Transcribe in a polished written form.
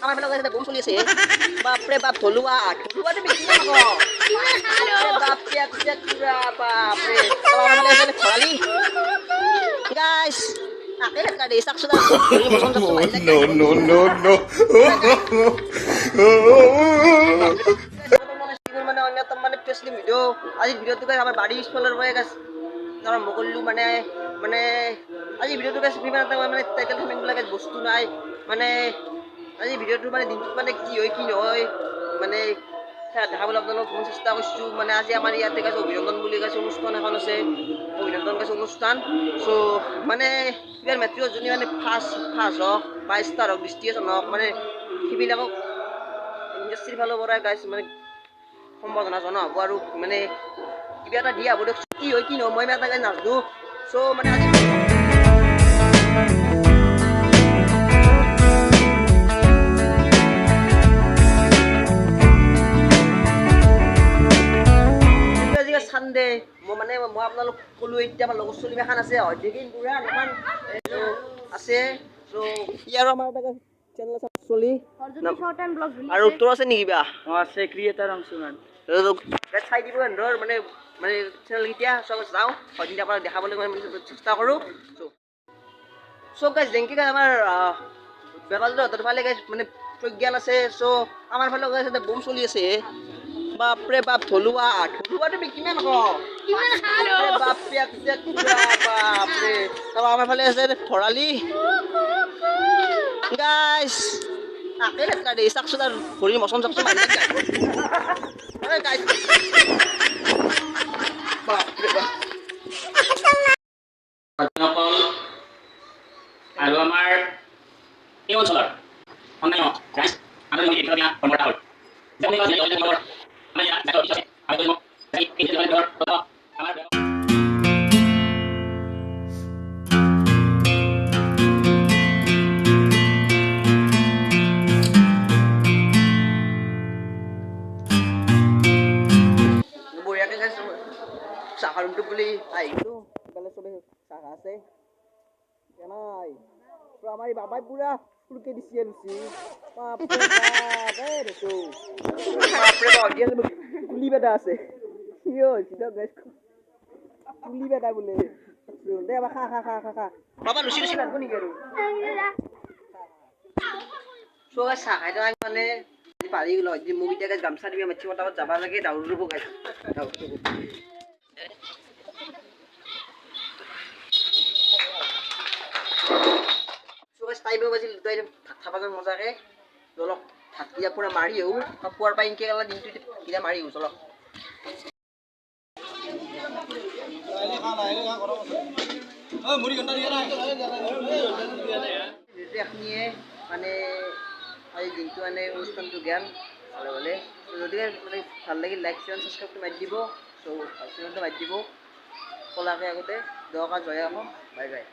আমার ফেলে কাছে বোম চলি আছে বাপরে বাপ ধলুয়াতে বেশি না গো আরে বাপ কে পুরা বাপরে আমার ফেলে কাছে খরালি গাইস আকে লাগা দে সাকসু দা No, no, no, no. মানে অন্যতম মানে স্পেশালি ভিডিও আজি ভিডিওটো গাইস আমার বাড়ি স্পলার হয়ে গেছে আমার মগল্লু মানে মানে আজি ভিডিওটো গাইস বিমান মানে টাইটেল থামিং লাগে বস্তু নাই মানে আজি ভিডিওটো মানে দিনটো মানে কি হয় কি নহয় মানে দেখাবলৈ আপোনালোকক মই চেষ্টা কৰিছোঁ মানে আজি আমাৰ ইয়াতে গাইছে অভিনন্দন বুলি গাইছে অনুষ্ঠান এখন আছে অভিনন্দন গাইছে অনুষ্ঠান চ' মানে ইয়াৰ মেট্ৰিক যোনে মানে ফাৰ্ষ্ট হওক বা ষ্টাৰ হওক ডিষ্টিংশ্যন হওক মানে সেইবিলাকক ইণ্ডাষ্ট্ৰীৰ ফালৰ পৰা গাইছে মানে সম্বৰ্ধনা জনোৱা হ'ব আৰু মানে কিবা এটা দিয়া হ'ব দিয়ক কি হয় কি নহয় মই এটা গাই নাজানো চ' মানে আজি চানডে মই আপোনালোক ক'লো এতিয়া আমাৰ লগৰ চলি এখন আছে হয়দিন পুৰা এখন আছে চ' ইয়াৰ আমাৰ এটা চেনেল আছে চলি আৰু তোৰ আছে নেকি কিবা আছে ক্ৰিয়েটাৰ অংশমান চাই দিব ধৰ মানে মানে চেনেল কেতিয়া চব যাওঁ হয়দিন আপোনাক দেখাবলৈ মানে চেষ্টা কৰোঁ চ' গাইজ যেনেকৈ গাইজ আমাৰ বেকালহঁতৰ ফালে গাইজ মানে প্ৰজ্ঞান আছে চ' আমাৰ ফালে গাইজ এটা বোম চলি আছে বাপৰে বাপ ধলুৱাটো কিমান কওঁ বাপৰে বাপৰে আমাৰ ফালে আছে ভৰালি গাইজ আকে লাগা দে চাকচোন আৰু ভৰি মচম চাকচোন মাৰি গাইজ বাপৰে বাপ আৰু আমাৰ এই অঞ্চলৰ অন্যান্য ৰাইজ আন্দোলন এতিয়া সম্পৰ্ক হ'ল বঢ়িয়াকৈ গাইছোঁ চাহৰ ৰুমটো বুলি আহিছোঁ সেইফালে চবেই চাহ আছে নাই আমাৰ এই বাবাই পুৰা ফুলকে দিছে ৰুচি কুলি বেটা আছে কি হৈছে কুলি বেটা বোলে দে খা খা খা খা খা বাবা লুচি লুচি লাগব নেকি আৰু চাহ খাই থকা মানে পাৰি গ'ল মোক এতিয়া গামচা দিবি মাছি পতাপত যাব লাগে দাউৰ ৰুব গাইছোঁ টাইম বাজিল দুটাই ভাত খাব যাওঁ মজাকৈ অলপ ভাতকেইটা পূৰা মাৰি আহোঁ পুৱাৰ পৰা ইনকৈ অলপ দিনটো ভাতকেইটা মাৰি আহোঁ চলক এখনিয়ে মানে আজি দিনটো মানে অনুষ্ঠানটো জ্ঞান ভালে ভালে যদিহে মানে ভাল লাগিল লাইক শ্বেয়াৰ ছাবস্ক্ৰাইবটো মাৰি দিব চ' চেনেলটো মাৰি দিব ক'লাকৈ আগতে দৰকাৰ জয় আকৌ বাই বাই